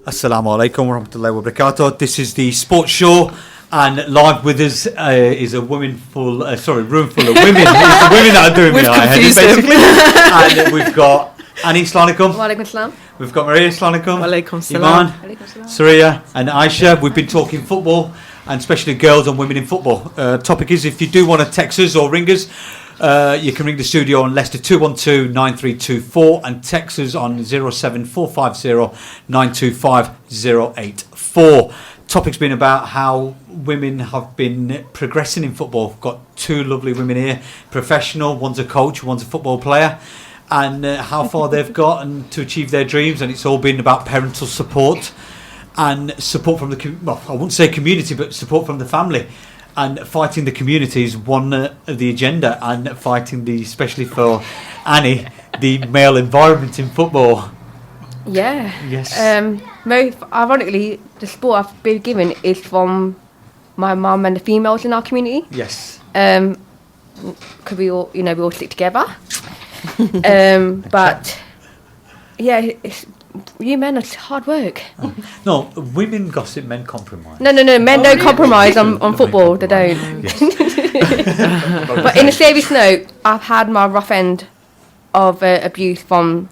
Assalamu alaikum wa rahmatullahi wa barakatuh. This is the sports show, and live with us is a room full of women. It's the women that are doing me lightheaded, basically. And we've got Annie, Assalamu alaikum. Wa alaikum salam. We've got Maria, Assalamu alaikum. Wa alaikum salam. Iman, Surya, and Aisha. We've been talking football, and especially girls and women in football. Topic is, if you do want to text us or ring us, you can ring the studio on Leicester 212-9324 and text us on 07450 925 084. Topic's been about how women have been progressing in football. We've got two lovely women here, professional, one's a coach, one's a football player, and how far they've gotten to achieve their dreams. And it's all been about parental support and support from I wouldn't say community, but support from the family. And fighting the community is one of the agenda, and fighting especially for Annie, the male environment in football. Yeah. Yes. Ironically, the sport I've been given is from my mum and the females in our community. Yes. Because we all stick together. But yeah, you men, it's hard work. No, women gossip, men compromise. No, men don't compromise on football. They don't. Yes. But in a serious note, I've had my rough end of abuse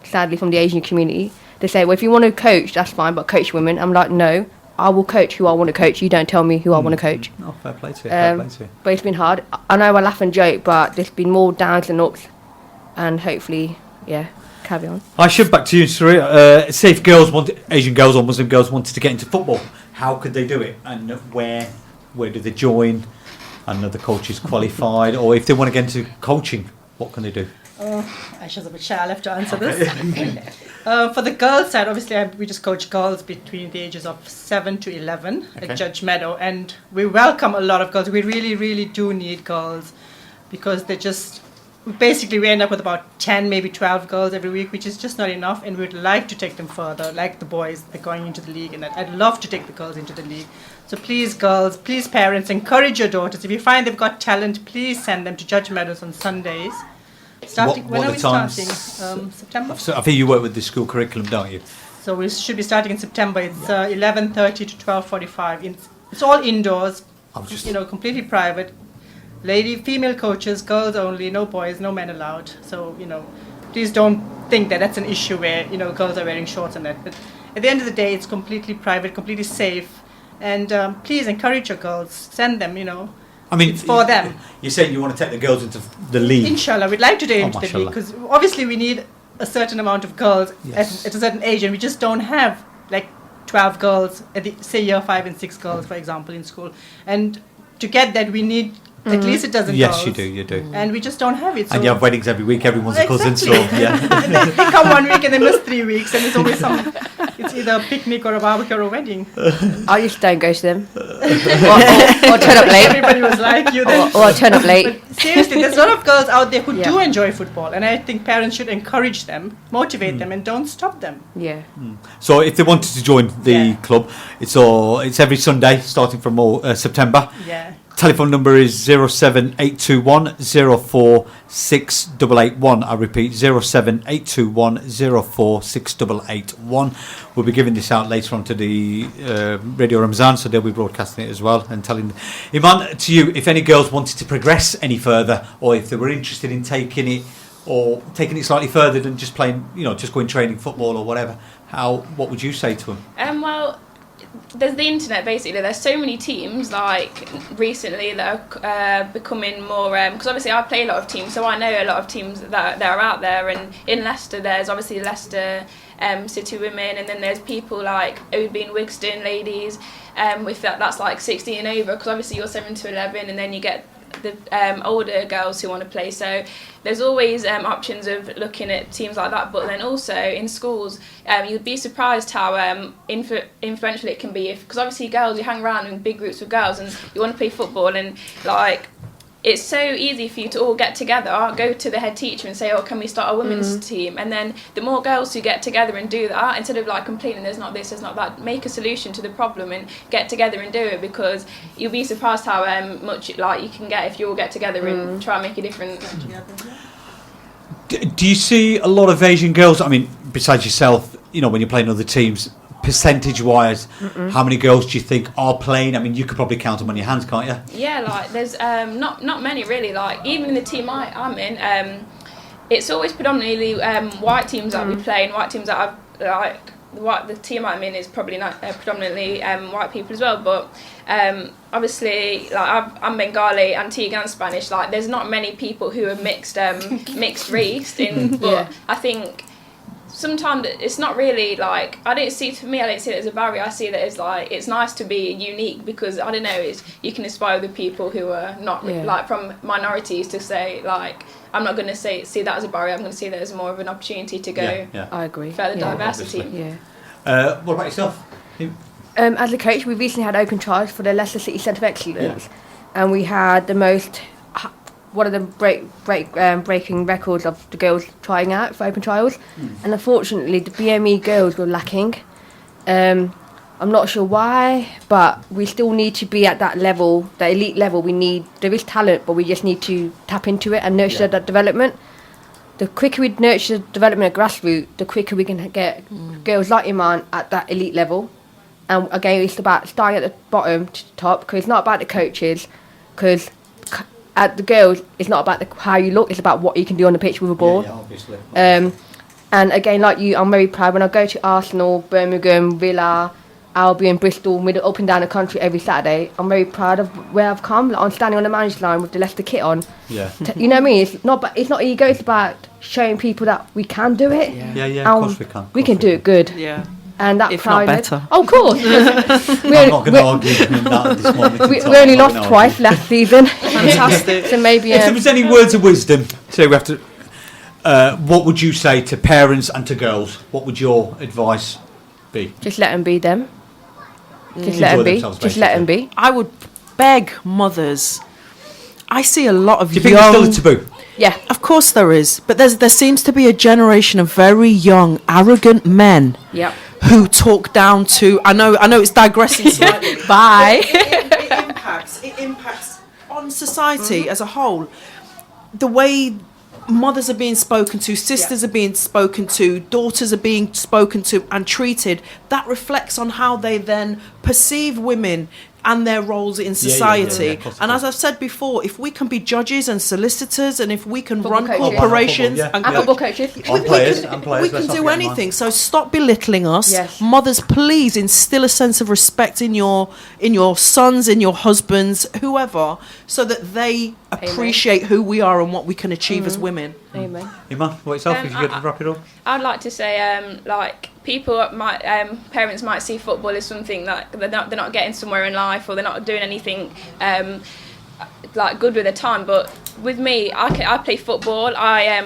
sadly from the Asian community. They say, well, if you want to coach, that's fine, but coach women. I'm like, no, I will coach who I want to coach. You don't tell me who I want to coach. No, fair play to you. Fair play to you. But it's been hard. I know I laugh and joke, but there's been more downs than ups, and hopefully, carry on. I should back to you, Surya. Say if Asian girls or Muslim girls wanted to get into football, how could they do it, and where do they join? And are the coaches qualified, or if they want to get into coaching, what can they do? Aisha's a bit shy, I'll have to answer this. For the girls side, obviously we just coach girls between the ages of 7 to 11 at Judge Meadow, and we welcome a lot of girls. We really, really do need girls, because we end up with about 10, maybe 12 girls every week, which is just not enough, and we'd like to take them further, like the boys, they're going into the league, and I'd love to take the girls into the league. So please, girls, please, parents, encourage your daughters. If you find they've got talent, please send them to Judge Meadows on Sundays. When are we starting? September? So I think you work with the school curriculum, don't you? So we should be starting in September. It's 11:30 to 12:45. It's all indoors, completely private. Female coaches, girls only, no boys, no men allowed. So, please don't think that that's an issue where, girls are wearing shorts and that. But at the end of the day, it's completely private, completely safe. And please encourage your girls. Send them, I mean, it's for them. You're saying you want to take the girls into the league? Inshallah, we'd like to take into the league, because obviously we need a certain amount of girls at a certain age, and we just don't have like 12 girls say year 5 and 6 girls, for example, in school. And to get that, we need at least a dozen girls. Yes, you do. And we just don't have it. So and you have weddings every week. Everyone's a cousin, so yeah. they come 1 week and they miss 3 weeks, and it's always it's either a picnic or a barbecue or a wedding. I used to don't go to them. or turn up late. Everybody was like you then. Or turn up late. But seriously, there's a lot of girls out there who do enjoy football, and I think parents should encourage them, motivate them, and don't stop them. Yeah. So if they wanted to join the club, it's every Sunday starting from September. Yeah. Telephone number is 07821 046881. I repeat, 07821 046881. We'll be giving this out later on to the Radio Ramadan, so they'll be broadcasting it as well and telling them. Iman, to you, if any girls wanted to progress any further, or if they were interested in taking it slightly further than just playing, just going training football or whatever, what would you say to them? Well, there's the internet, basically. There's so many teams like recently that are becoming more, because obviously I play a lot of teams, so I know a lot of teams that are out there. And in Leicester, there's obviously Leicester City Women, and then there's people like OB and Wigston ladies, if that's like 16 and over, because obviously you're 7 to 11, and then you get the older girls who want to play. So there's always options of looking at teams like that. But then also in schools, you'd be surprised how influential it can be, because obviously girls, you hang around in big groups with girls and you want to play football, and like it's so easy for you to all get together, go to the head teacher and say, can we start a women's team? And then the more girls who get together and do that, instead of like complaining there's not this, there's not that, make a solution to the problem and get together and do it, because you'll be surprised how much like you can get if you all get together and try and make a difference. Do you see a lot of Asian girls, I mean, besides yourself, when you're playing other teams, percentage-wise, how many girls do you think are playing? I mean, you could probably count them on your hands, can't you? Yeah, like there's not many really. Like even in the team I'm in, it's always predominantly white teams that we play, and white teams that I've like. The team I'm in is probably not predominantly white people as well, but obviously like I'm Bengali, Antiguan and Spanish. Like there's not many people who are mixed race in, but I think sometimes it's not really like I don't see it as a barrier. I see that as like it's nice to be unique because I don't know, you can inspire the people who are not like from minorities to say like I'm not going to see that as a barrier. I'm going to see that as more of an opportunity to go. I agree. Further diversity. What about yourself? As a coach, we recently had open trials for the Leicester City Centre of Excellence, and we had one of the breaking records of the girls trying out for open trials, and unfortunately the BME girls were lacking. I'm not sure why, but we still need to be at that level, that elite level. There is talent, but we just need to tap into it and nurture that development. The quicker we nurture the development at grassroots, the quicker we can get girls like Iman at that elite level. And again, it's about starting at the bottom to the top, because it's not about the coaches, because at the girls, it's not about how you look, it's about what you can do on the pitch with a ball. Yeah, obviously. And again, like you, I'm very proud when I go to Arsenal, Birmingham, Villa, Albion, Bristol, up and down the country every Saturday. I'm very proud of where I've come. Like, I'm standing on the manager's line with the Leicester kit on. Yeah. You know what I mean? It's not ego. It's about showing people that we can do it. Yeah. Of course we can. We can do it good. Yeah. And that if pride. not better. Oh, of course. I'm not going to argue with that at this moment. We only lost twice last season. Fantastic. So maybe. If there was any words of wisdom, so we have to. What would you say to parents and to girls? What would your advice be? Just let them be them. Just let them be. Just let them be. I would beg mothers. I see a lot of Do you think there's still a taboo? Yeah. Of course there is, but there seems to be a generation of very young, arrogant men who talk down to. I know it's digressing slightly. Bye. It impacts on society as a whole. The way mothers are being spoken to, sisters are being spoken to, daughters are being spoken to and treated, that reflects on how they then perceive women and their roles in society. And as I've said before, if we can be judges and solicitors, and if we can run corporations and football coaches, we can do anything. So stop belittling us. Yes. Mothers, please instill a sense of respect in your sons, in your husbands, whoever, so that they appreciate who we are and what we can achieve as women. Amen. Iman, what yourself? If you could wrap it up. I'd like to say, parents might see football as something that they're not getting somewhere in life, or they're not doing anything like good with their time. But with me, I play football. I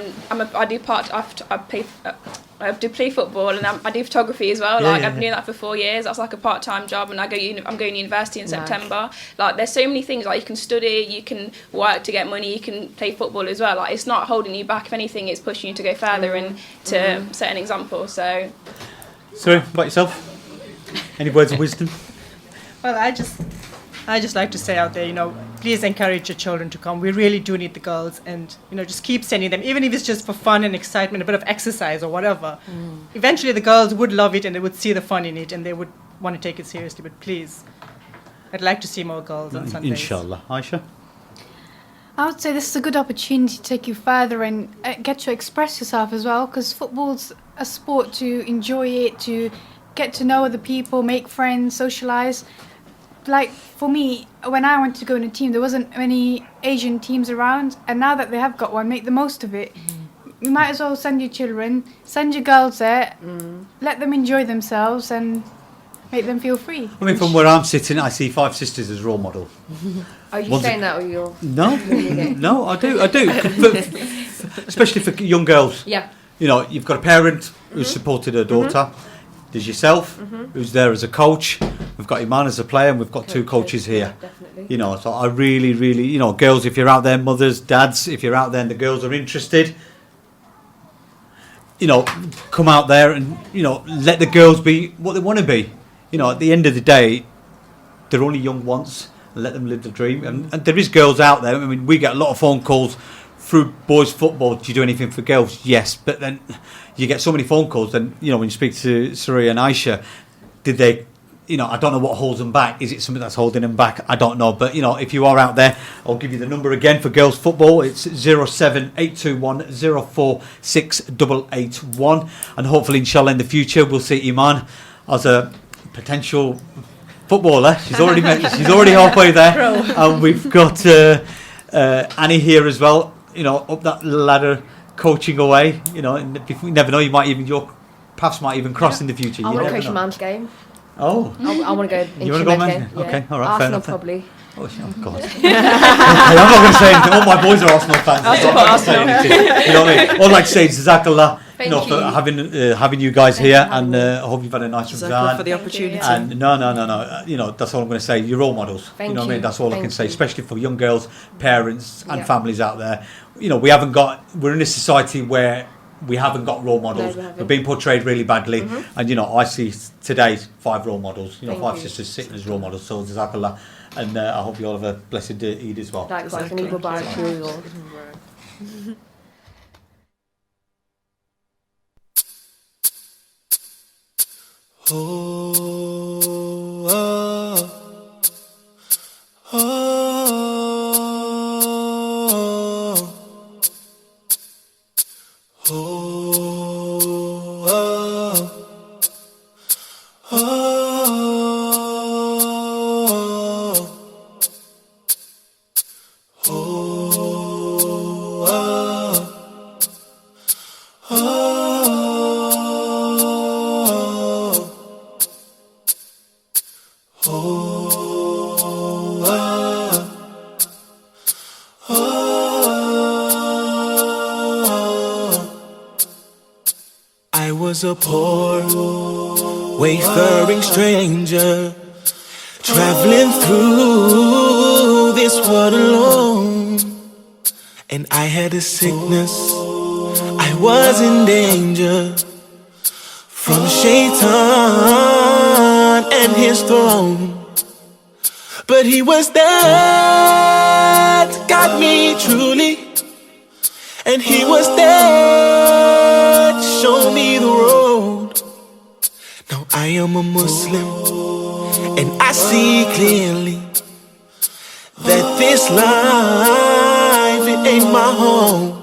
do play football, and I do photography as well. I've been doing that for 4 years. That's like a part-time job, and I'm going to university in September. Like, there's so many things. Like, you can study, you can work to get money, you can play football as well. Like, it's not holding you back. If anything, it's pushing you to go further and to set an example. So, about yourself? Any words of wisdom? Well, I just like to say out there, please encourage your children to come. We really do need the girls, and just keep sending them, even if it's just for fun and excitement, a bit of exercise or whatever. Eventually the girls would love it, and they would see the fun in it, and they would want to take it seriously. But please, I'd like to see more girls on Sundays. Inshallah. Aisha? I would say this is a good opportunity to take you further and get to express yourself as well, because football's a sport to enjoy it, to get to know other people, make friends, socialise. Like, for me, when I went to go in a team, there wasn't many Asian teams around, and now that they have got one, make the most of it. You might as well send your children, send your girls there, let them enjoy themselves and make them feel free. I mean, from where I'm sitting, I see Five Sisters as role model. Are you saying that, or you're... No, no, I do. Especially for young girls. Yeah. You've got a parent who's supported her daughter. There's yourself, who's there as a coach. We've got Iman as a player, and we've got two coaches here. Definitely. So I really, really, girls, if you're out there, mothers, dads, if you're out there and the girls are interested, come out there and, let the girls be what they want to be. At the end of the day, they're only young once, and let them live the dream. And there is girls out there. I mean, we get a lot of phone calls through boys football. Do you do anything for girls? Yes, but then you get so many phone calls. Then when you speak to Surya and Aisha, did they? I don't know what holds them back. Is it something that's holding them back? I don't know. But if you are out there, I'll give you the number again for girls football. It's 07821 046881, and hopefully, inshallah, in the future, we'll see Iman as a potential footballer. She's already halfway there, and we've got Annie here as well. Up that ladder, coaching away. And you never know. Your paths might even cross in the future. I want to coach a man's game. Oh, I want to go into you want to go, man? yeah. Okay, all right, Arsenal fair enough. probably. Oh God! Okay, I'm not going to say anything. All my boys are Arsenal fans. I'm not going to say anything. You know what I mean? All I'd like to say is Jazakallah, for having you guys here, and I hope you've had a nice Jazakallah for the Ramadan. opportunity. And no. That's all I'm going to say. You're role models. Thank What I mean? you. That's all I can say, especially for young girls, parents, and Yeah. families out there. We're in a society where we haven't got role models. No, we haven't. We're being portrayed really badly. And I see today 5 role models. Thank 5 you. sisters sitting as role models. So Jazakallah, and I hope you all have a blessed Eid as well. Likewise, and Eid Mubarak to you all. I was a poor, wayfaring stranger, traveling through this world alone. And I had a sickness, I was in danger from Shaitan and his throne. But he was there to guide me truly, and he was there to show me the road. Now I am a Muslim, and I see clearly that this life, it ain't my home.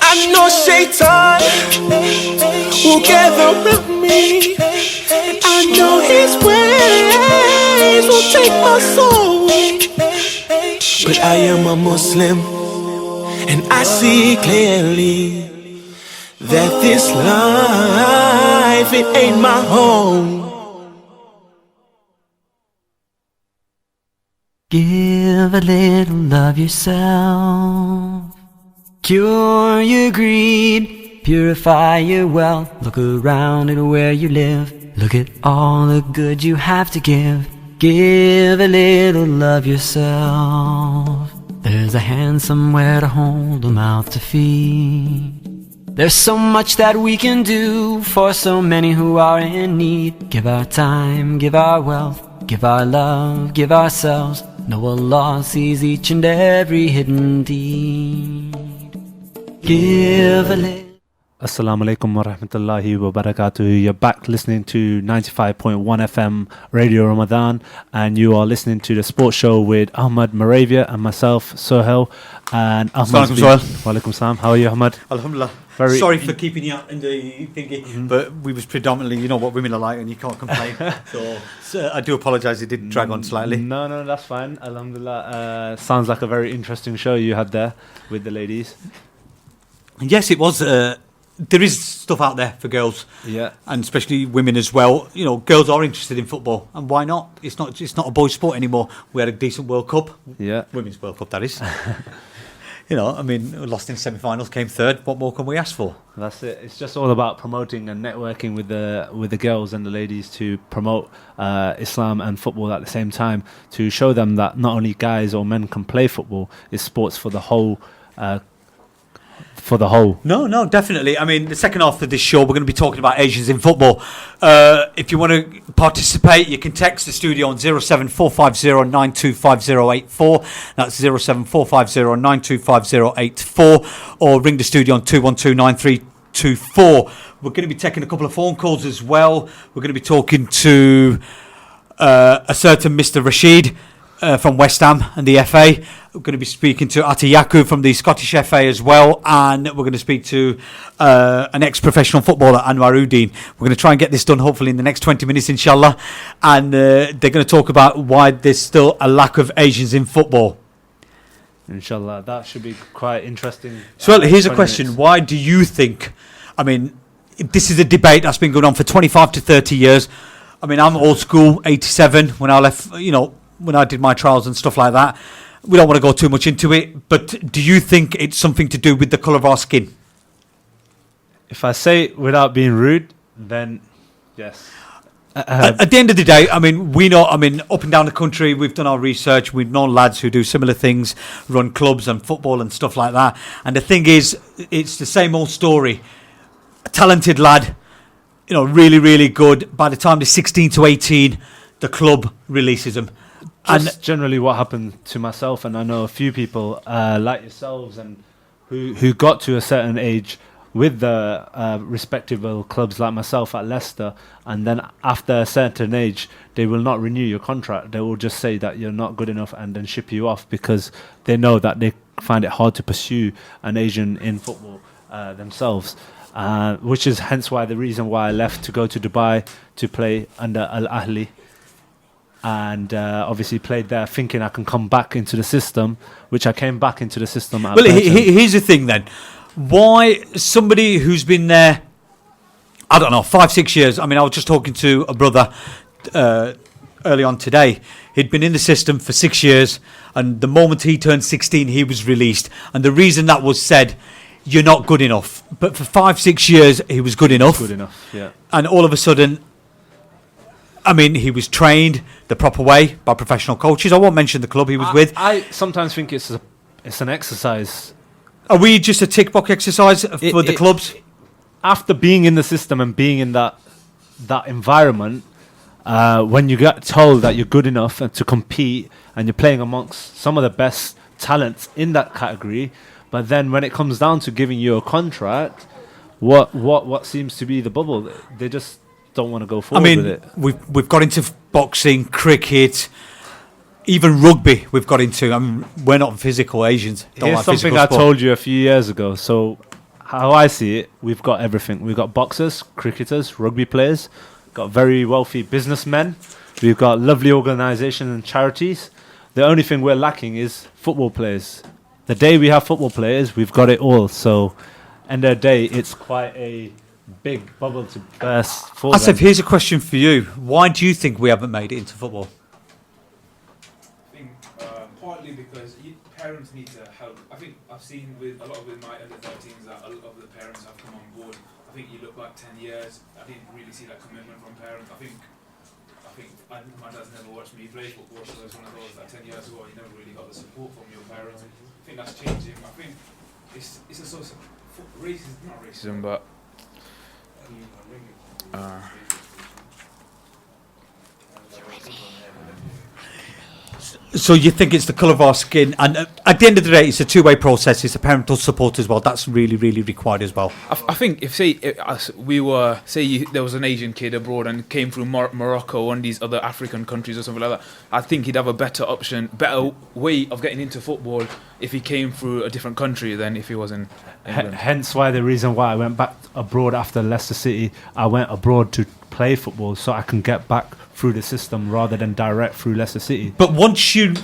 I know Shaitan will gather with me, and I know his ways will take my soul. But I am a Muslim, and I see clearly that this life, it ain't my home. Give a little of yourself. Cure your greed, purify your wealth. Look around at where you live. Look at all the good you have to give. Give a little of yourself. There's a hand somewhere to hold, a mouth to feed. There's so much that we can do for so many who are in need. Give our time, give our wealth, give our love, give ourselves. Know Allah sees each and every hidden deed. Give a little. Assalamu alaikum wa rahmatullahi wa barakatuh. You're back listening to 95.1 FM Radio Ramadan, and you are listening to the sports show with Ahmad Moravia and myself, Sohail. And Ahmad. Walaikum salam. How are you, Ahmad? Alhamdulillah. Sorry for keeping you up in the thingy, but we was predominantly, you know what women are like, and you can't complain. so I do apologise, it did drag on slightly. No, that's fine. Alhamdulillah. Sounds like a very interesting show you had there with the ladies. Yes, it was. There is stuff out there for girls, and especially women as well. You know, girls are interested in football, and why not? It's not a boys' sport anymore. We had a decent World Cup, Women's World Cup, that is. You know, I mean, we lost in semi-finals, came third. What more can we ask for? That's it. It's just all about promoting and networking with the girls and the ladies to promote Islam and football at the same time, to show them that not only guys or men can play football, it's sports for the whole. No, definitely. I mean, the second half of this show, we're going to be talking about Asians in football. If you want to participate, you can text the studio on 07450925084. That's 07450925084, or ring the studio on 2129324. We're going to be taking a couple of phone calls as well. We're going to be talking to a certain Mr. Rashid from West Ham and the FA. We're going to be speaking to Ati Yaku from the Scottish FA as well, and we're going to speak to an ex-professional footballer, Anwar Uddin. We're going to try and get this done hopefully in the next 20 minutes, inshallah, and they're going to talk about why there's still a lack of Asians in football. Inshallah, that should be quite interesting. So here's a question. Why do you think, I mean, this is a debate that's been going on for 25 to 30 years. I mean, I'm old school, 87, when I left, you know, when I did my trials and stuff like that. We don't want to go too much into it, but do you think it's something to do with the colour of our skin? If I say it without being rude, then yes. At the end of the day, I mean, we know, I mean, up and down the country, we've done our research, we've known lads who do similar things, run clubs and football and stuff like that. And the thing is, it's the same old story. A talented lad, you know, really, really good. By the time they're 16 to 18, the club releases them. Just generally what happened to myself, and I know a few people like yourselves and who got to a certain age with the respectable clubs like myself at Leicester, and then after a certain age they will not renew your contract. They will just say that you're not good enough and then ship you off, because they know that they find it hard to pursue an Asian in football themselves, which is hence why the reason why I left to go to Dubai to play under Al Ahly. And obviously played there thinking I can come back into the system, which I came back into the system at Burton. Here's the thing then. Why somebody who's been there, I don't know, 5-6 years. I mean, I was just talking to a brother early on today. He'd been in the system for 6 years, and the moment he turned 16, he was released. And the reason that was said, you're not good enough. But for 5-6 years, he was good enough. Good enough, yeah. And all of a sudden, I mean, he was trained the proper way by professional coaches. I won't mention the club he was with. I sometimes think it's an exercise. Are we just a tick box exercise for the clubs? After being in the system and being in that environment, when you get told that you're good enough and to compete, and you're playing amongst some of the best talents in that category, but then when it comes down to giving you a contract, what seems to be the bubble? They just don't want to go forward with it. We've got into boxing, cricket, even rugby. We've got into. I mean, we're not physical Asians. Here's something I told you a few years ago. So how I see it, we've got everything. We've got boxers, cricketers, rugby players, got very wealthy businessmen. We've got lovely organisations and charities. The only thing we're lacking is football players. The day we have football players, we've got it all. So, end of the day, it's quite a big bubble to burst for Asif, here's a question for you. Why do you think we haven't made it into football? I think partly because parents need to help. I think I've seen with a lot of my under 13s that a lot of the parents have come on board. I think you look back 10 years, I didn't really see that commitment from parents. I think my dad's never watched me play football, so it's one of those that 10 years ago you never really got the support from your parents. I think that's changing. I think it's a sort of racism, not racism, but So you think it's the colour of our skin, and at the end of the day, it's a two-way process. It's a parental support as well. That's really, really required as well. I think if there was an Asian kid abroad and came through Morocco and these other African countries or something like that, I think he'd have a better way of getting into football if he came through a different country than if he was in England. Hence why the reason why I went back abroad after Leicester City, I went abroad to play football so I can get back through the system rather than direct through Leicester City. But once you,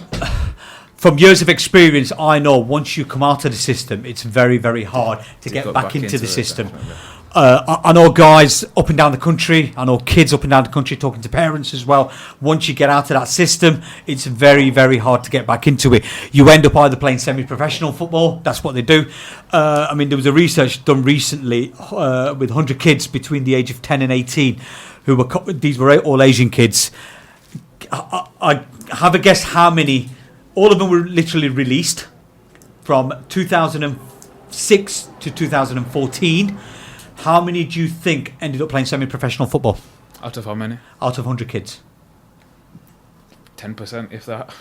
from years of experience, I know once you come out of the system, it's very, very hard to get back into the system. I know guys up and down the country, I know kids up and down the country talking to parents as well. Once you get out of that system, it's very, very hard to get back into it. You end up either playing semi-professional football, that's what they do. I mean, there was a research done recently with 100 kids between the age of 10 and 18 who were, these were all Asian kids. I have a guess how many, all of them were literally released from 2006 to 2014. How many do you think ended up playing semi-professional football? Out of how many? Out of 100 kids. 10%, if that.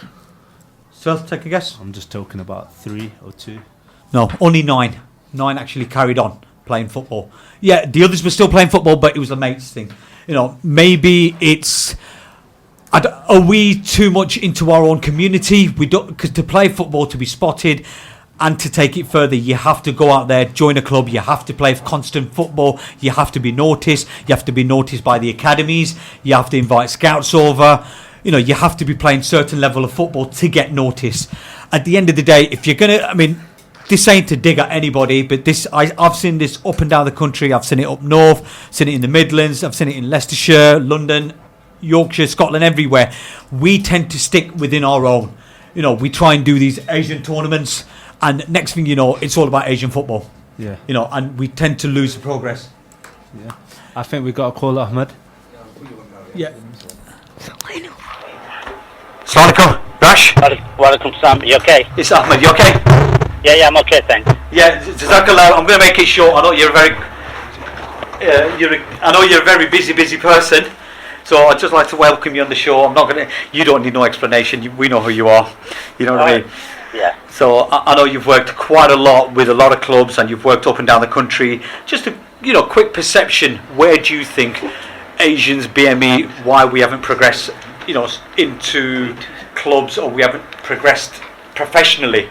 So, take a guess. I'm just talking about 3 or 2. No, only 9. 9 actually carried on playing football. Yeah, the others were still playing football, but it was a mates thing. You know, maybe it's... Are we too much into our own community? We don't, because to play football, to be spotted... And to take it further, you have to go out there, join a club, you have to play constant football, you have to be noticed, you have to be noticed by the academies, you have to invite scouts over, you know, you have to be playing certain level of football to get noticed. At the end of the day, if you're going to, I mean, this ain't to dig at anybody, but this I've seen this up and down the country, I've seen it up north, seen it in the Midlands, I've seen it in Leicestershire, London, Yorkshire, Scotland, everywhere. We tend to stick within our own. You know, we try and do these Asian tournaments, and next thing you know, it's all about Asian football. Yeah. You know, and we tend to lose the progress. Yeah. I think we got a call, Ahmed. Yeah. Assalamualaikum, Rash. Walaikum salam. You okay? It's Ahmed. You okay? Yeah, I'm okay, thanks. Yeah, Jazakallah. I'm going to make it short. I know you're a very busy person. So I'd just like to welcome you on the show. I'm not going to. You don't need no explanation. We know who you are. You know what I mean? Yeah. So I know you've worked quite a lot with a lot of clubs, and you've worked up and down the country. Just a quick perception. Where do you think Asians, BME, why we haven't progressed, into clubs, or we haven't progressed professionally?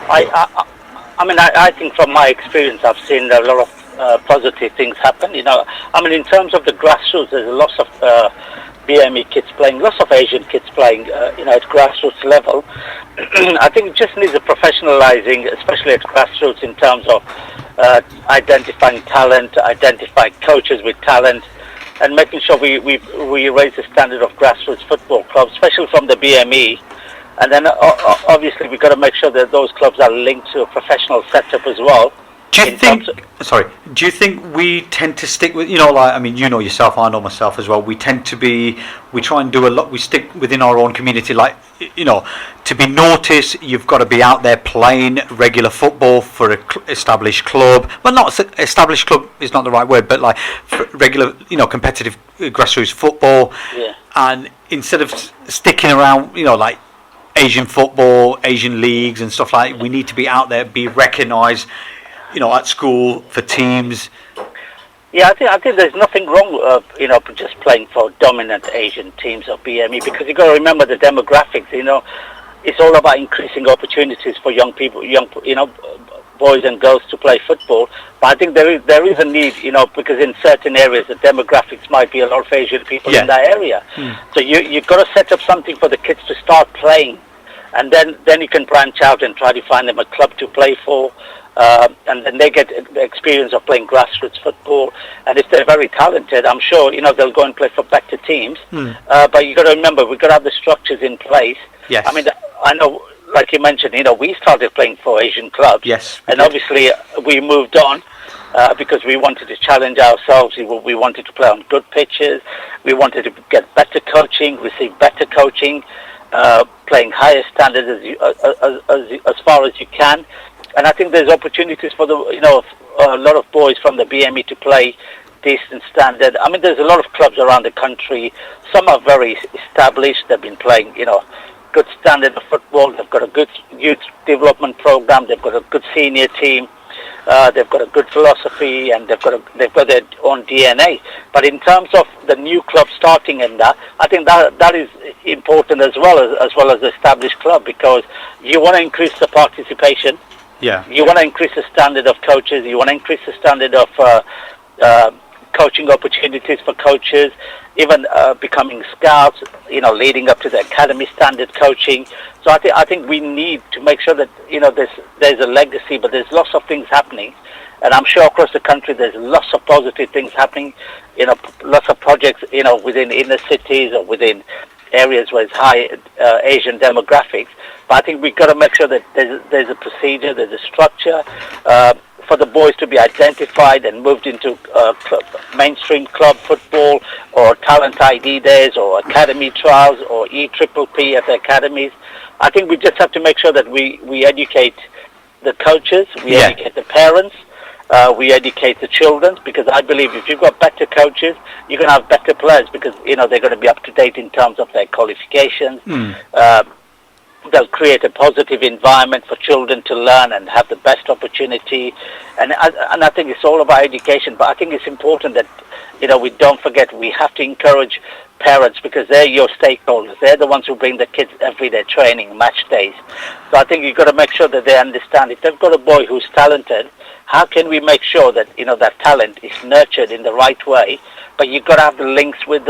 I think from my experience, I've seen a lot of positive things happen. In terms of the grassroots, there's lots of BME kids playing, lots of Asian kids playing, at grassroots level. I think it just needs a professionalizing, especially at grassroots, in terms of identifying talent, identifying coaches with talent, and making sure we raise the standard of grassroots football clubs, especially from the BME. And then obviously we've got to make sure that those clubs are linked to a professional setup as well. Do you think we tend to stick with, yourself, I know myself as well, we try and do a lot, we stick within our own community, to be noticed, you've got to be out there playing regular football for an established club. Well, not established club is not the right word, but for regular, competitive grassroots football. Yeah. And instead of sticking around, Asian football, Asian leagues and stuff like that, we need to be out there, be recognised, at school, for teams. Yeah, I think there's nothing wrong, just playing for dominant Asian teams or BME, because you've got to remember the demographics. It's all about increasing opportunities for young people, boys and girls to play football. But I think there is a need, because in certain areas the demographics might be a lot of Asian people in that area. So you've got to set up something for the kids to start playing, and then you can branch out and try to find them a club to play for. And then they get the experience of playing grassroots football, and if they're very talented, I'm sure they'll go and play for better teams. But you got to remember, we've got to have the structures in place. Yes. I know, like you mentioned, we started playing for Asian clubs. Yes. And obviously we moved on because we wanted to challenge ourselves. We wanted to play on good pitches. We wanted to get better coaching, receive better coaching, playing higher standards as far as you can. And I think there's opportunities for a lot of boys from the BME to play decent standard. There's a lot of clubs around the country. Some are very established. They've been playing, good standard of football. They've got a good youth development program. They've got a good senior team. They've got a good philosophy, and they've got their own DNA. But in terms of the new club starting in that, I think that is important as well as the established club, because you want to increase the participation. Yeah. You want to increase the standard of coaches. You want to increase the standard of coaching opportunities for coaches, even becoming scouts, leading up to the academy standard coaching. So I think we need to make sure that, there's a legacy, but there's lots of things happening. And I'm sure across the country there's lots of positive things happening, lots of projects, within inner cities or within areas where it's high Asian demographics. But I think we've got to make sure that there's a procedure, there's a structure, for the boys to be identified and moved into mainstream club football, or talent ID days, or academy trials, or EPPP at the academies. I think we just have to make sure that we educate the coaches, we educate the parents, we educate the children, because I believe if you've got better coaches, you're going to have better players, because they're going to be up to date in terms of their qualifications. They'll create a positive environment for children to learn and have the best opportunity. And I think it's all about education. But I think it's important that, we don't forget, we have to encourage parents, because they're your stakeholders. They're the ones who bring the kids everyday training, match days. So I think you've got to make sure that they understand, if they've got a boy who's talented, how can we make sure that, that talent is nurtured in the right way? But you've got to have the links with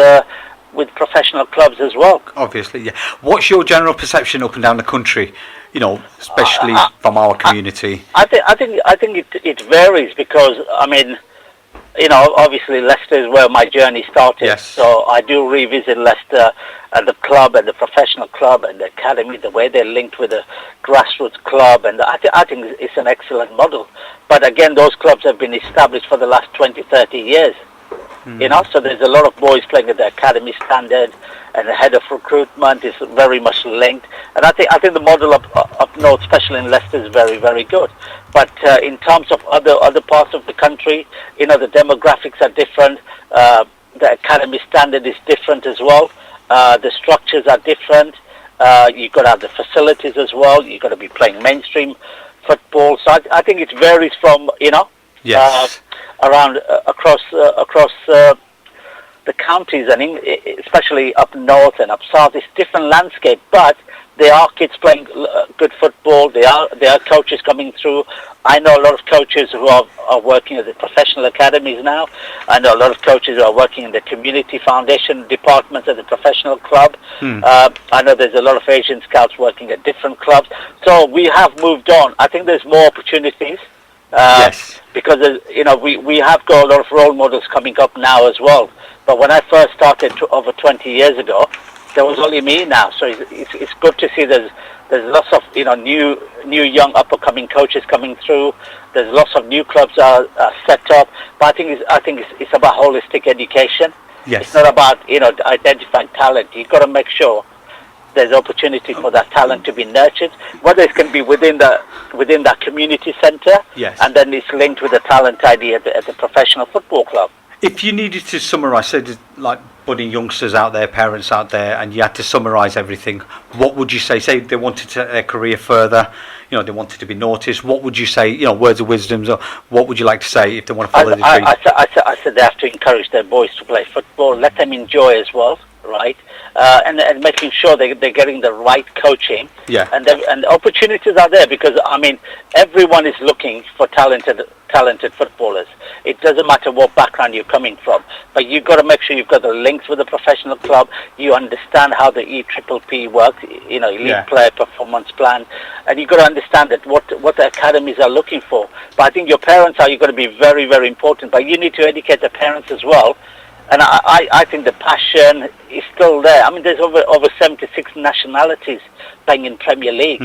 professional clubs as well. Obviously, yeah. What's your general perception up and down the country? Especially from our community. I think it varies, because obviously Leicester is where my journey started. Yes. So I do revisit Leicester and the club and the professional club and the academy, the way they're linked with the grassroots club, and I think it's an excellent model. But again, those clubs have been established for the last 20, 30 years. So there's a lot of boys playing at the academy standard, and the head of recruitment is very much linked. And I think the model up north, especially in Leicester, is very, very good. But in terms of other parts of the country, the demographics are different. The academy standard is different as well. The structures are different. You've got to have the facilities as well. You've got to be playing mainstream football. So I think it varies from, Yes. Around across the counties, and especially up north and up south. It's different landscape, but there are kids playing good football. There are coaches coming through. I know a lot of coaches who are working at the professional academies now. I know a lot of coaches who are working in the community foundation departments at the professional club. I know there's a lot of Asian scouts working at different clubs. So we have moved on. I think there's more opportunities. Yes. Because we have got a lot of role models coming up now as well. But when I first started over 20 years ago, there was only me now. So it's good to see there's lots of new young up and coming coaches coming through. There's lots of new clubs are set up. But I think it's about holistic education. Yes. It's not about identifying talent. You've got to make sure there's opportunity for that talent to be nurtured, whether it can be within that community centre, yes, and then it's linked with the talent ID at the professional football club. If you needed to summarise, say, like budding youngsters out there, parents out there, and you had to summarise everything, what would you say? Say they wanted to take their career further, they wanted to be noticed. What would you say? Words of wisdom, or what would you like to say if they want to follow the dream? I said they have to encourage their boys to play football, let them enjoy as well, right? And making sure they're getting the right coaching. Yeah. And opportunities are there, because everyone is looking for talented footballers. It doesn't matter what background you're coming from, but you've got to make sure you've got the links with the professional club. You understand how the EPPP works, elite player performance plan, and you've got to understand that what the academies are looking for. But I think your parents you've got to be very, very important. But you need to educate the parents as well. And I think the passion is still there. There's over 76 nationalities playing in Premier League.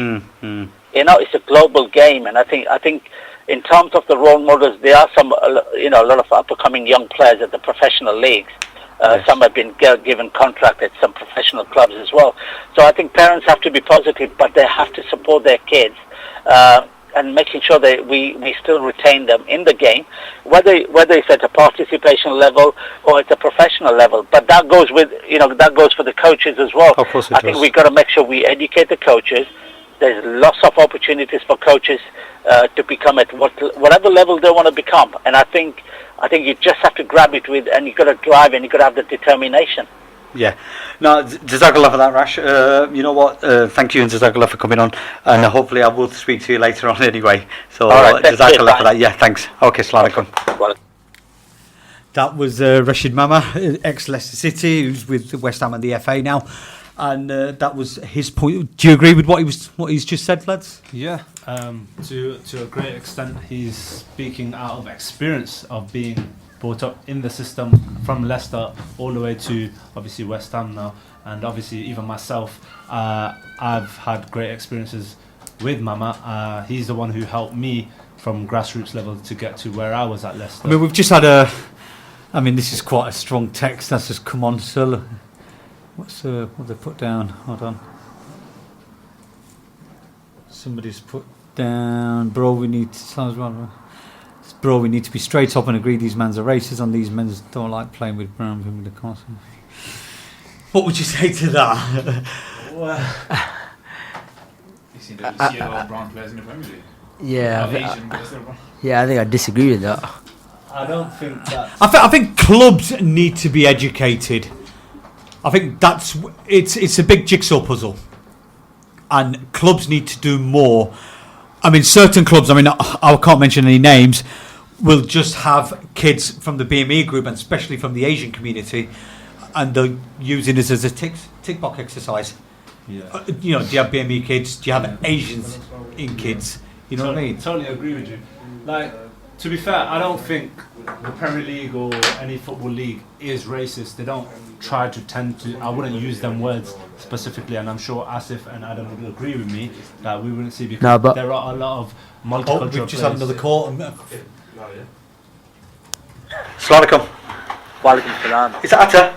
It's a global game, and I think in terms of the role models, there are some, a lot of up-and-coming young players at the professional leagues. Yes. Some have been given contract at some professional clubs as well. So I think parents have to be positive, but they have to support their kids. and making sure that we still retain them in the game, whether it's at a participation level or at a professional level. But that goes with that goes for the coaches as well. Of course it I think does. we've got to make sure we educate the coaches. There's lots of opportunities for coaches to become at whatever level they want to become, and I think you just have to grab it with, and you've got to drive, and you've got to have the determination. Yeah. No, Jazakallah for that, Rash. You know what? Thank you, and Jazakallah for coming on. And hopefully I will speak to you later on anyway. So, all right, Jazakallah for that. Yeah, thanks. Okay, Assalamu alaikum. Well, that was Rashid Mama, ex-Leicester City, who's with West Ham and the FA now. And that was his point. Do you agree with what he's just said, lads? Yeah, to a great extent, he's speaking out of experience of being brought up in the system from Leicester all the way to obviously West Ham now, and obviously even myself, I've had great experiences with Mama. He's the one who helped me from grassroots level to get to where I was at Leicester. I mean, we've just had this is quite a strong text that's just come on, so what they put down? Hold on. Somebody's put down, bro, we need to be straight up and agree these men's are racist and these men don't like playing with brown people in the course. What would you say to that? Well, you see a lot of brown players in the Premier League. Yeah, I think I disagree with that. I don't think that. I think clubs need to be educated. I think it's a big jigsaw puzzle, and clubs need to do more. I mean, certain clubs, I can't mention any names, will just have kids from the BME group, and especially from the Asian community, and they're using this as a tick box exercise. Yeah. Do you have BME kids? Do you have Asians in kids? You know what I mean? Totally agree with you. Like, to be fair, I don't think the Premier League or any football league is racist. They don't try to tend to. I wouldn't use them words specifically, and I'm sure Asif and Adam would agree with me that we wouldn't see, because there are a lot of multicultural we've just had another call. Assalamu alaikum. Walaikum salam. Is that Atta?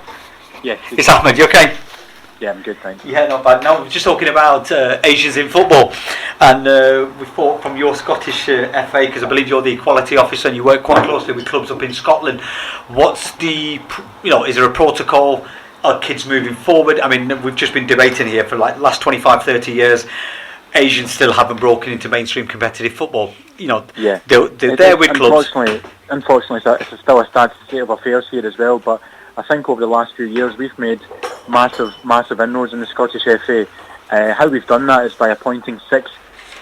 Yes. It's Ahmed, you okay? Yeah, I'm good, thanks. Yeah, not bad. No, we're just talking about Asians in football, and we thought from your Scottish FA, because I believe you're the equality officer and you work quite closely with clubs up in Scotland. What's the, is there a protocol? Are kids moving forward? I mean, we've just been debating here for like the last 25, 30 years. Asians still haven't broken into mainstream competitive football. Yeah. They're there with clubs. Unfortunately, it's still a sad state of affairs here as well, but I think over the last few years we've made massive inroads in the Scottish FA. How we've done that is by appointing 6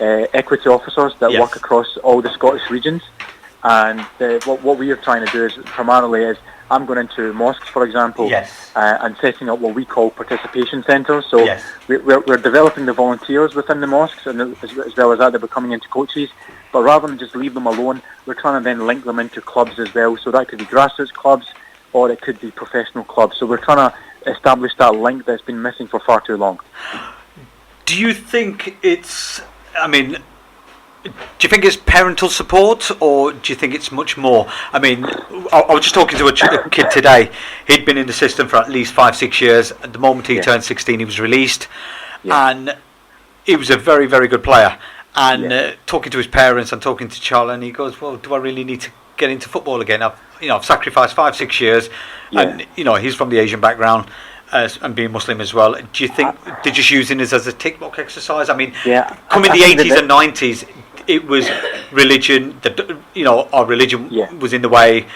equity officers that work across all the Scottish regions, and what we are trying to do is primarily I'm going into mosques, for example, and setting up what we call participation centres. So we're developing the volunteers within the mosques, and as well as that, they're becoming into coaches. But rather than just leave them alone, we're trying to then link them into clubs as well. So that could be grassroots clubs, or it could be professional clubs. So we're trying to establish that link that's been missing for far too long. Do you think it's, do you think it's parental support, or do you think it's much more? I was just talking to a kid today. He'd been in the system for at least 5-6 years. At the moment he turned 16, he was released, and he was a very, very good player. And talking to his parents and talking to Charlie, and he goes, well, do I really need to get into football again? I've sacrificed 5-6 years, and he's from the Asian background, and being Muslim as well. Do you think they're just using this as a tick box exercise? Coming the 80s and 90s, it was religion. Our religion was in the way,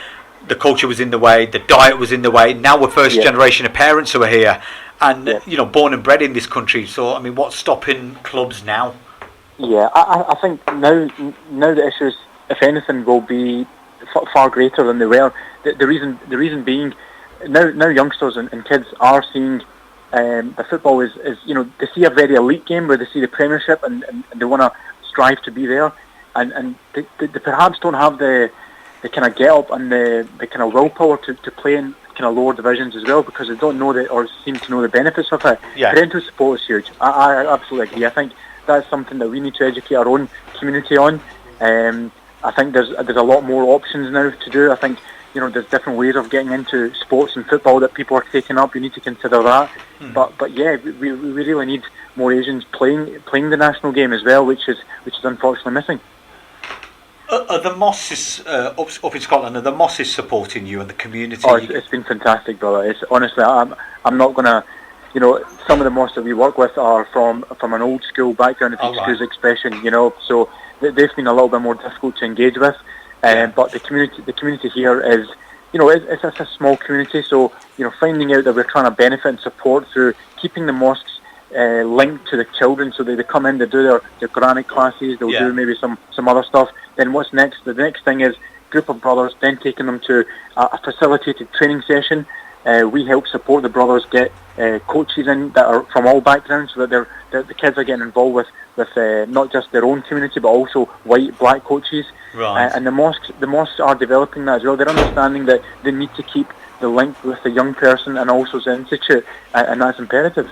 the culture was in the way, the diet was in the way. Now we're first generation of parents who are here, and born and bred in this country. So what's stopping clubs now? Yeah, I think now the issues, if anything, will be far greater than they were. The reason being, now youngsters and kids are seeing the football is they see a very elite game where they see the Premiership and they want to strive to be there, and they perhaps don't have the kind of get up and the kind of willpower to play in kind of lower divisions as well, because they don't know or seem to know the benefits of it. Parental support is huge. I absolutely agree. I think that's something that we need to educate our own community on. I think there's a lot more options now to do. I think there's different ways of getting into sports and football that people are taking up. You need to consider that. But yeah, we really need more Asians playing the national game as well, which is unfortunately missing. Are the mosques up in Scotland? Are the mosques supporting you and the community? Oh, it's been fantastic, brother. It's honestly, I'm not gonna, some of the mosques that we work with are from an old school background, if you excuse the expression, so they've been a little bit more difficult to engage with. But the community here is, it's a small community, so finding out that we're trying to benefit and support through keeping the mosques linked to the children, so they come in, they do their Quranic classes, they'll do maybe some other stuff. Then what's next? The next thing is group of brothers, then taking them to a facilitated training session. We help support the brothers, get coaches in that are from all backgrounds, so that the kids are getting involved with not just their own community, but also white, black coaches. Right. And the mosques are developing that as well. They're understanding that they need to keep the link with the young person and also the institute, and that's imperative.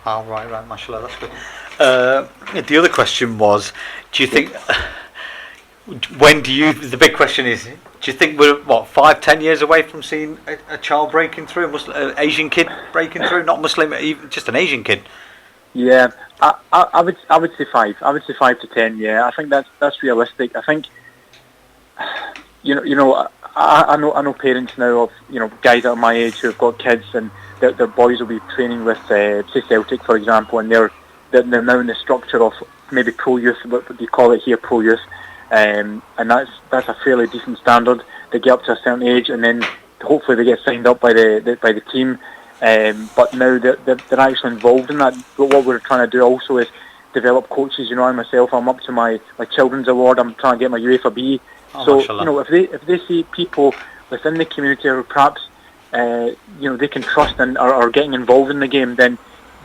Oh, right, mashallah, that's good. The other question was, do you think, the big question is, do you think we're, 5-10 years away from seeing a child breaking through, an Asian kid breaking through, not Muslim, even just an Asian kid? Yeah, I would say 5. I would say 5 to 10. Yeah, I think that's realistic. I think, I know parents now of guys that are my age who have got kids, and their boys will be training with say Celtic, for example, and they're now in the structure of maybe pro youth, what they call it here, pro youth, and that's a fairly decent standard. They get up to a certain age, and then hopefully they get signed up by the team. But now they're actually involved in that. But what we're trying to do also is develop coaches. I myself, I'm up to my children's award. I'm trying to get my UEFA B. So if they see people within the community who perhaps they can trust and are getting involved in the game, then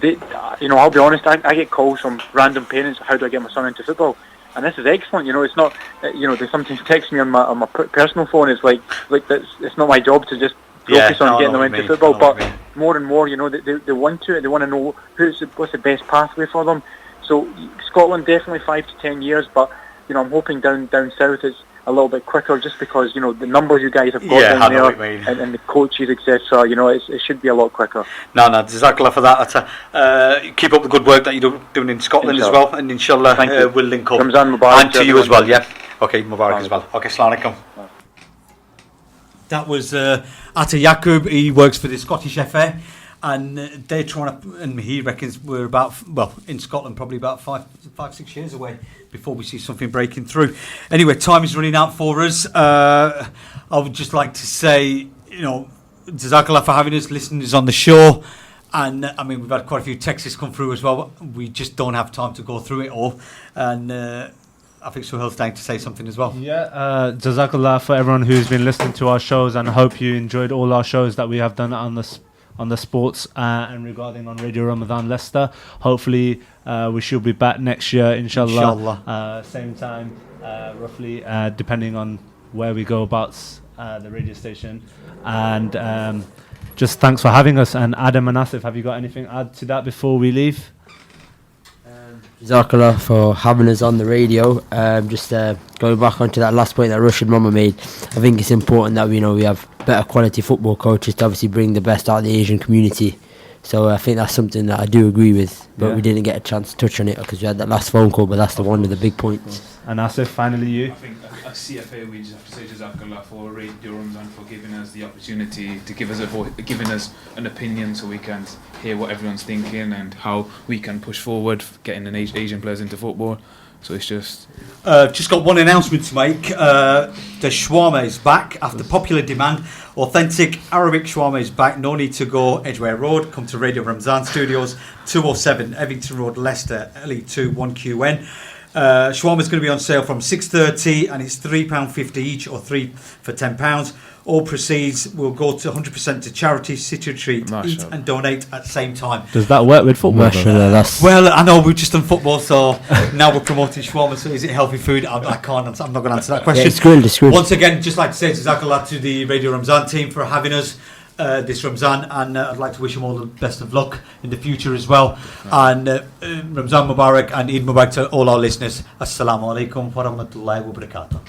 I'll be honest, I get calls from random parents, how do I get my son into football? And this is excellent. It's not they sometimes text me on my personal phone. It's like it's not my job to just focus on getting them into football, but more and more, they want to. They want to know what's the best pathway for them. So Scotland definitely 5 to 10 years, but I'm hoping down south it's a little bit quicker, just because the numbers you guys have got down there and the coaches, etc. It should be a lot quicker. No, Jazakallah for that. Keep up the good work that you're doing in Scotland as well, and inshallah we'll link up. Ramzan Mubarak, and to you as well, yeah. Okay, Mubarak as well. Okay, Assalamu alaikum. That was Atta Yaqub. He works for the Scottish FA, and they're trying to, and he reckons we're about, in Scotland, probably about 5-6 years away before we see something breaking through. Anyway, time is running out for us. I would just like to say, Jazakallah for having us, listeners on the show. And we've had quite a few texts come through as well. We just don't have time to go through it all. And I think Suhail's dying to say something as well. Yeah, Jazakallah for everyone who's been listening to our shows, and I hope you enjoyed all our shows that we have done on the sports and regarding on Radio Ramadan Leicester. Hopefully we should be back next year, inshallah. Same time, roughly, depending on where we go about the radio station. And just thanks for having us. And Adam and Asif, have you got anything to add to that before we leave? Jazakallah for having us on the radio. Just going back onto that last point that Rushid Mama made, I think it's important that we have better quality football coaches to obviously bring the best out of the Asian community. So I think that's something that I do agree with, but we didn't get a chance to touch on it because we had that last phone call, but that's one of the big points. And Asif, finally you. I think at CFA we just have to say Jazakallah for Radio Ramadan for giving us the opportunity to give us a voice, giving us an opinion so we can hear what everyone's thinking and how we can push forward getting Asian players into football. So it's just got one announcement to make. The shawarma is back after popular demand. Authentic Arabic shawarma is back. No need to go Edgware Road. Come to Radio Ramzan Studios, 207 Evington Road, Leicester, LE2 1QN. Shawarma is going to be on sale from 6:30, and it's £3.50 each, or 3 for £10. All proceeds will go to 100% to charity. City Treat, eat and donate at the same time. Does that work with football? Well, I know we've just done football, so now we're promoting shawarma. So is it healthy food? I'm not going to answer that question. Yeah, it's good. Once again, just like to say Jazakallah to the Radio Ramzan team for having us this Ramzan, and I'd like to wish them all the best of luck in the future as well. And Ramzan Mubarak and Eid Mubarak to all our listeners. Assalamu alaikum wa rahmatullahi wa barakatuh.